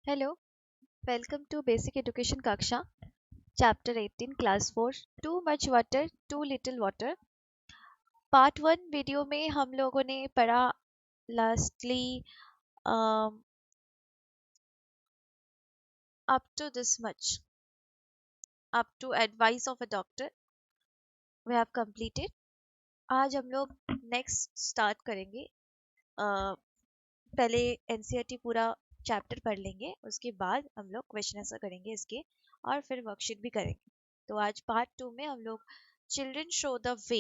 Hello, welcome to Basic Education Kaksha, Chapter 18, Class 4, Too Much Water, Too Little Water. Part 1 video में हम लोगों ने पढ़ा lastly up to this much, up to advice of a doctor. We have completed. आज हम लोग next start करेंगे. अ, पहले एनसीईआरटी पूरा चैप्टर पढ़ लेंगे, उसके बाद हम लोग क्वेश्चन आंसर करेंगे इसके और फिर वर्कशीट भी करेंगे. तो आज पार्ट 2 में हम लोग चिल्ड्रन शो द वे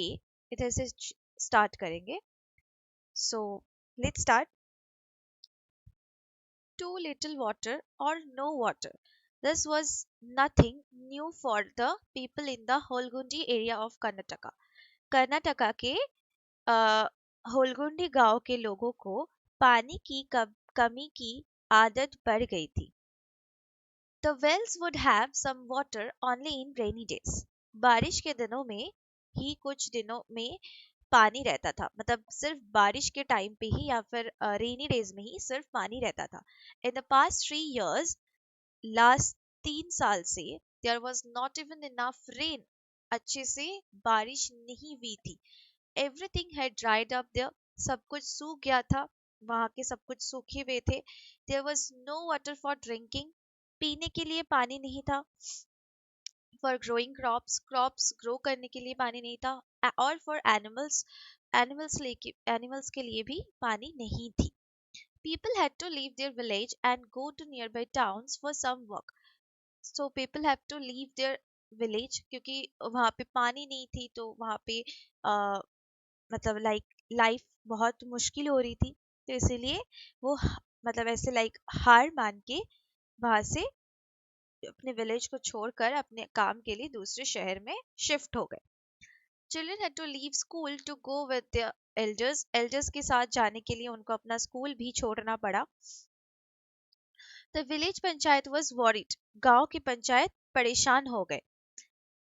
इधर से स्टार्ट करेंगे. So let's start. Too little water or no water. This was nothing new for the people in the Holgundi area of Karnataka. Karnataka के होलगुंडी गांव के लोगों को पानी की कमी की आदत पड़ गई थी. The wells would have some water only in rainy days. बारिश के दिनों में ही कुछ दिनों में पानी रहता था, मतलब सिर्फ बारिश के टाइम पे ही या फिर रेनी डेज में ही सिर्फ पानी रहता था. In the past 3 years, last 3 साल से there was not even enough rain. अच्छे से बारिश नहीं हुई थी. Everything had dried up there. सब कुछ सूख गया था. वहां के सब कुछ सूखे हुए थे. There was no water for drinking. पीने के लिए पानी नहीं था. फॉर ग्रोइंग क्रॉप्स ग्रो करने के लिए पानी नहीं था. और फॉर एनिमल्स के लिए भी पानी नहीं थी. People had to leave their village and go to nearby towns for some work. So people have to leave their village क्योंकि वहाँ पे पानी नहीं थी, तो वहाँ पे मतलब लाइफ बहुत मुश्किल हो रही थी. तो इसीलिए वो मतलब ऐसे हार मान के वहां से अपने विलेज को छोड़कर अपने काम के लिए दूसरे शहर में शिफ्ट हो गए. Children had to leave school to go with their elders के साथ जाने के लिए उनको अपना स्कूल भी छोड़ना पड़ा. The village panchayat was worried. गांव की पंचायत परेशान हो गए.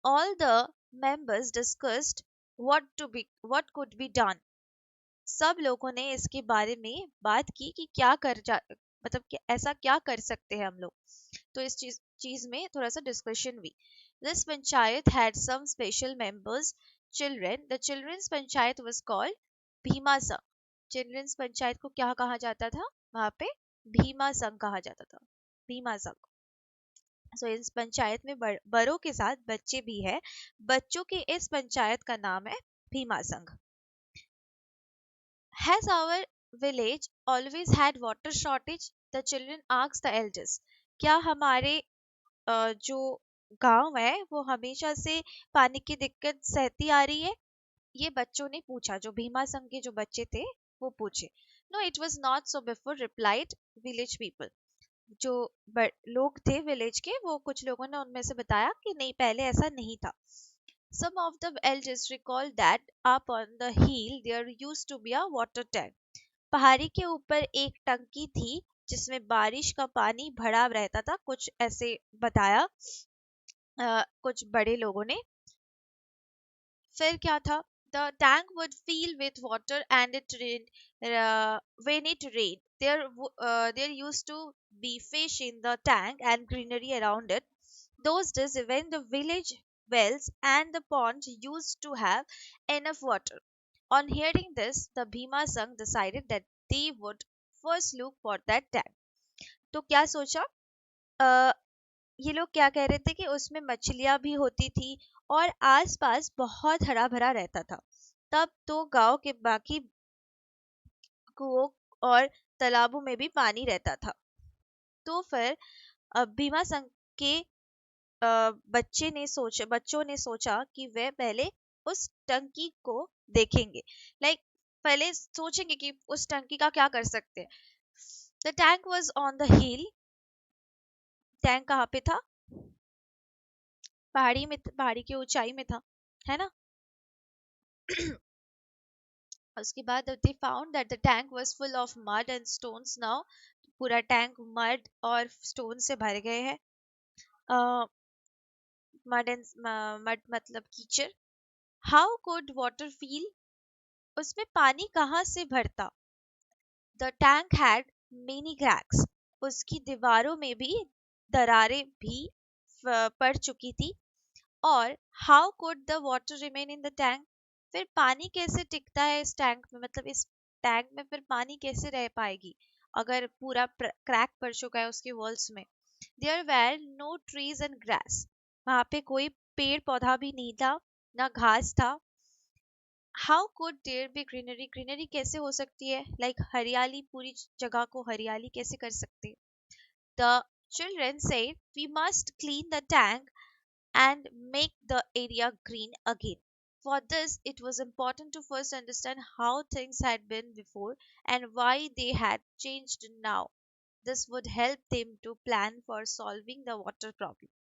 All the members discussed what could be done. सब लोगों ने इसके बारे में बात की कि मतलब कि ऐसा क्या कर सकते हैं हम लोग. तो इस चीज में थोड़ा सा डिस्कशन हुई. This panchayat had some special members children. The children's panchayat was called Bhima Sangha. Children's panchayat को क्या कहा जाता था वहां पे? भीमा संघ कहा जाता था. भीमा संघ. सो इस पंचायत में बड़ों के साथ बच्चे भी है. बच्चों के इस पंचायत का नाम है भीमा संघ. Has our village always had water shortage? The children asked the elders. क्या हमारे जो गांव है वो हमेशा से पानी की दिक्कत सहती आ रही है? ये बच्चों ने पूछा, जो भीमा संघ के जो बच्चे थे वो पूछे. No it was not so before, replied village people. जो लोग थे विलेज के, वो कुछ लोगों ने उनमें से बताया कि नहीं, पहले ऐसा नहीं था. Some of the elders recalled that up on the hill there used to be a water tank. पहाड़ी के ऊपर एक टंकी थी जिसमें बारिश का पानी भरा रहता था, कुछ ऐसे बताया कुछ बड़े लोगों ने. फिर क्या था? The tank would fill with water and it rained. When it rained, there used to be fish in the tank and greenery around it. Those days, when the village wells and the ponds used to have enough water. On hearing this, the Bhima Sangh decided that they would first look for that tank. तो क्या सोचा? अ, ये लोग क्या कह रहे थे कि उसमें मछलियां भी होती थी और आसपास बहुत हरा भरा रहता था. तब तो गांव के बाकी कुओं और तालाबों में भी पानी रहता था. तो फिर भीमा संघ के बच्चों ने सोचा कि वे पहले उस टंकी को देखेंगे. पहले सोचेंगे कि उस टंकी का क्या कर सकते हैं. The tank was on the hill. Tank कहाँ पे था? पहाड़ी की ऊंचाई में था, है ना. उसके बाद they found that the tank was full of mud and stones now. पूरा टैंक मड और स्टोन से भर गए हैं. मड मतलब कीचड़. How could water feel? उसमें पानी कहाँ से भरता? The tank had many cracks. उसकी दीवारों में भी दरारें भी पड़ चुकी थी। और how could the water remain in the tank, फिर पानी कैसे टिकता है इस टैंक में, मतलब इस टैंक में फिर पानी कैसे रह पाएगी अगर पूरा क्रैक पड़ चुका है उसके वॉल्स में। There were no trees and grass, वहां पे कोई पेड़ पौधा भी नहीं था, ना घास था। How could there be greenery, greenery कैसे हो सकती है, लाइक हरियाली, पूरी जगह को हरियाली कैसे कर सकते हैं। The children said we must clean the tank and make the area green again. For this, it was important to first understand how things had been before and why they had changed now. This would help them to plan for solving the water problem,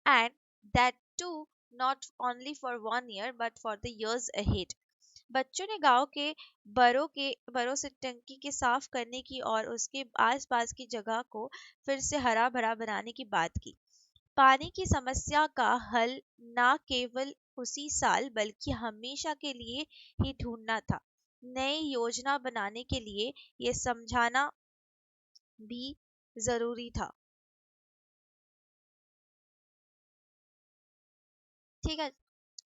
and that too not only for 1 year but for the years ahead. बच्चों ने गांव के बरों से टंकी के साफ करने की और उसके आसपास की जगह को फिर से हरा भरा बनाने की बात की। पानी की समस्या का हल न केवल उसी साल बल्कि हमेशा के लिए ही ढूंढना था। नई योजना बनाने के लिए ये समझाना भी जरूरी था। ठीक है।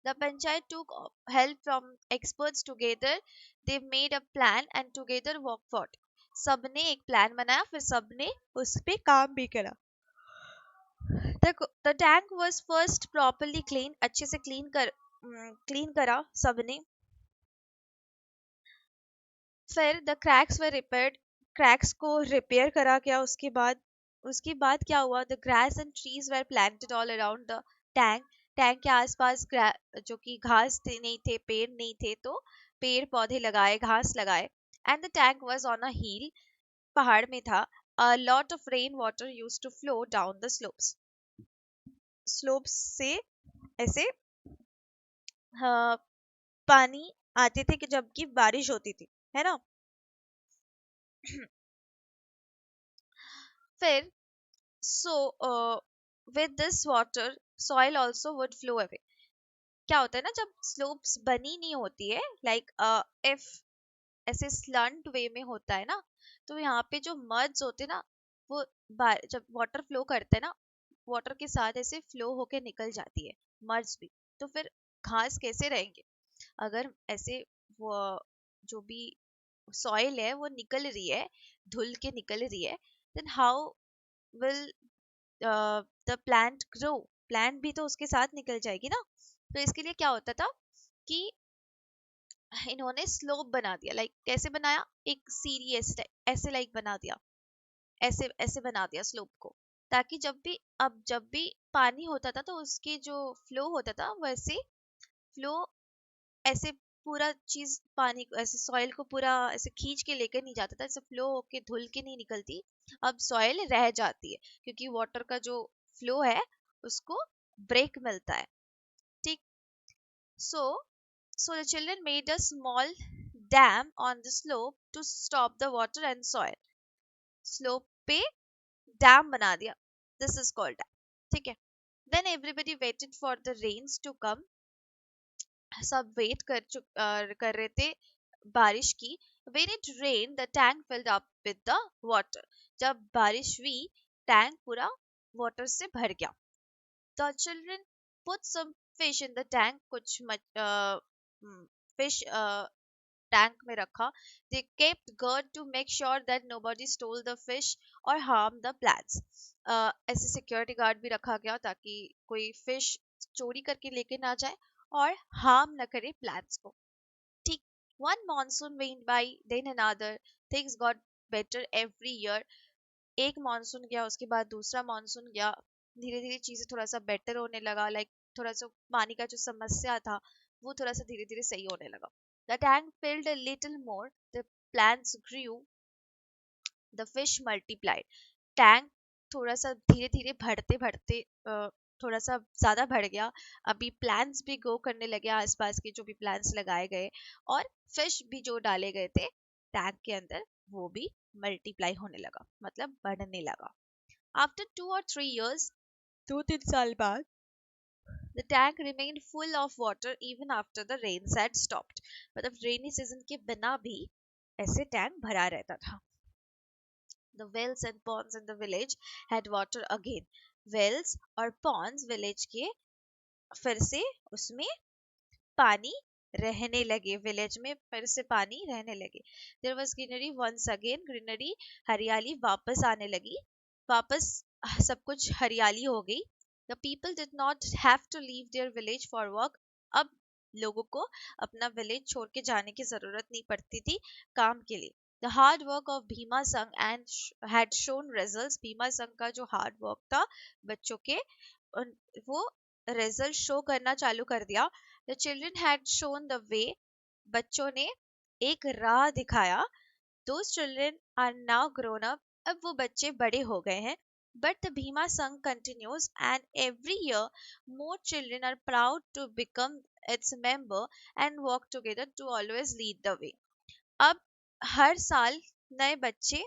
The panchayat took help from experts together. They made a plan and together worked for it. सबने एक प्लान बनाया, फिर सबने उस पे काम भी करा। The tank was first properly cleaned, अच्छे से क्लीन करा सबने। फिर the cracks were repaired, cracks को रिपेयर करा गया। उसके बाद क्या हुआ, the grass and trees were planted all around the tank, tank के आसपास जो कि नहीं थे, पेड़ नहीं थे, तो पेड़ पौधे लगाए, घास लगाए। And the tank was on a hill, पहाड़ में था। A lot of rain water used to flow down the slopes, slopes से ऐसे हाँ, पानी आते थे कि जबकि बारिश होती थी, है ना। फिर so with this water soil also would flow away। क्या होता है ना, जब स्लोप्स बनी नहीं होती है, लाइक इफ ऐसे स्लंट वे में होता है ना, तो यहाँ पे जो मड्स होते हैं ना, वो जब वाटर फ्लो करते हैं ना, वाटर के साथ ऐसे फ्लो होके निकल जाती है मड्स भी। तो फिर घास कैसे रहेंगे अगर ऐसे वो जो भी सॉइल है वो निकल रही है, धुल के निकल रही है, then how will the plant grow, plant भी तो उसके साथ निकल जाएगी ना। तो इसके लिए क्या होता था कि इन्होंने स्लोप बना दिया, लाइक कैसे बनाया, एक सीढ़ी ऐसे लाइक बना दिया, ऐसे ऐसे बना दिया स्लोप को, ताकि जब भी पानी होता था तो उसके जो फ्लो होता था वैसे फ्लो ऐसे पूरा चीज पानी को ऐसे सॉइल को पूरा ऐसे खींच के लेकर नहीं जाता था, ऐसे फ्लो होके धुल के नहीं निकलती। अब सॉइल रह जाती है क्योंकि वाटर का जो फ्लो है उसको ब्रेक मिलता है। ठीक। so so the children made a small dam on the slope to stop the water and soil, slope पे डैम बना दिया, दिस इज कॉल्ड डैम। ठीक है। Then everybody waited for the rains to come, सब wait कर रहे थे बारिश की। when it rained the tank filled up with the water, जब बारिश हुई टैंक पूरा वाटर से भर गया। the children put some fish in the tank, कुछ फिश टैंक में रखा। they kept guard to make sure that nobody stole the fish or harm the plants, ऐसे सिक्योरिटी गार्ड भी रखा गया ताकि कोई फिश चोरी करके लेके ना जाए और हार्म ना करे प्लांट्स को। ठीक। one monsoon went by, then another, things got better every year। एक मानसून गया, उसके बाद दूसरा मानसून गया, धीरे धीरे चीजें थोड़ा सा बेटर होने लगा, लाइक थोड़ा सा पानी का जो समस्या था वो थोड़ा सा धीरे धीरे सही होने लगा। The tank filled a little more, the plants grew, the fish multiplied। Tank थोड़ा सा धीरे धीरे बढ़ते बढ़ते थोड़ा सा ज्यादा बढ़ गया। अभी प्लांट्स भी ग्रो करने लगे, आसपास के जो भी प्लांट्स लगाए गए, और फिश भी जो डाले गए थे टैंक के अंदर वो भी मल्टीप्लाई होने लगा, मतलब बढ़ने लगा। आफ्टर 2 or 3 years, 2-3 साल बाद, the tank remained full of water even after the rains had stopped। मतलब रेनी सीजन के बिना भी ऐसे टैंक भरा रहता था। The wells and ponds in the village had water again. wells और ponds village के फिर से उसमें पानी रहने लगे, विलेज में फिर से पानी रहने लगे. There was greenery once again, greenery हरियाली वापस आने लगी, वापस सब कुछ हरियाली हो गई. The people did not have to leave their village for work. अब लोगों को अपना विलेज छोड़ के जाने की जरूरत नहीं पड़ती थी काम के लिए. The hard work of Bhima Sangh and had shown results. Bhima Sangh का जो हार्ड वर्क था बच्चों के, वो रिजल्ट शो करना चालू कर दिया. The children had shown the way. बच्चों ने एक राह दिखाया. Those children are now grown up. अब वो बच्चे बड़े हो गए हैं. But the Bhima Sangh continues, and every year more children are proud to become its member and work together to always lead the way. अब हर साल नए बच्चे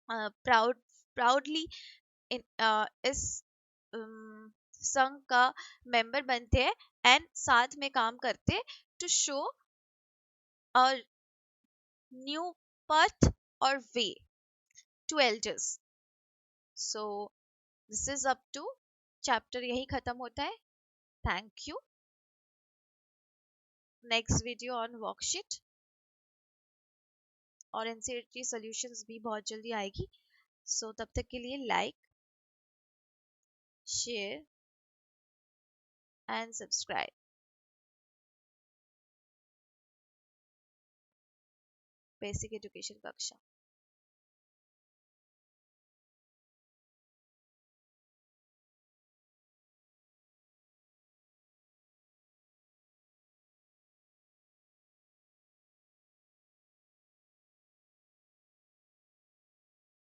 प्राउडली इस संघ का मेंबर बनते हैं एंड साथ में काम करते to show a new path और way to elders. So this is up to chapter, यही खत्म होता है. Thank you. Next video on worksheet और एनसीईआरटी सॉल्यूशंस भी बहुत जल्दी आएगी. सो तब तक के लिए like, share and subscribe. Basic education कक्षा.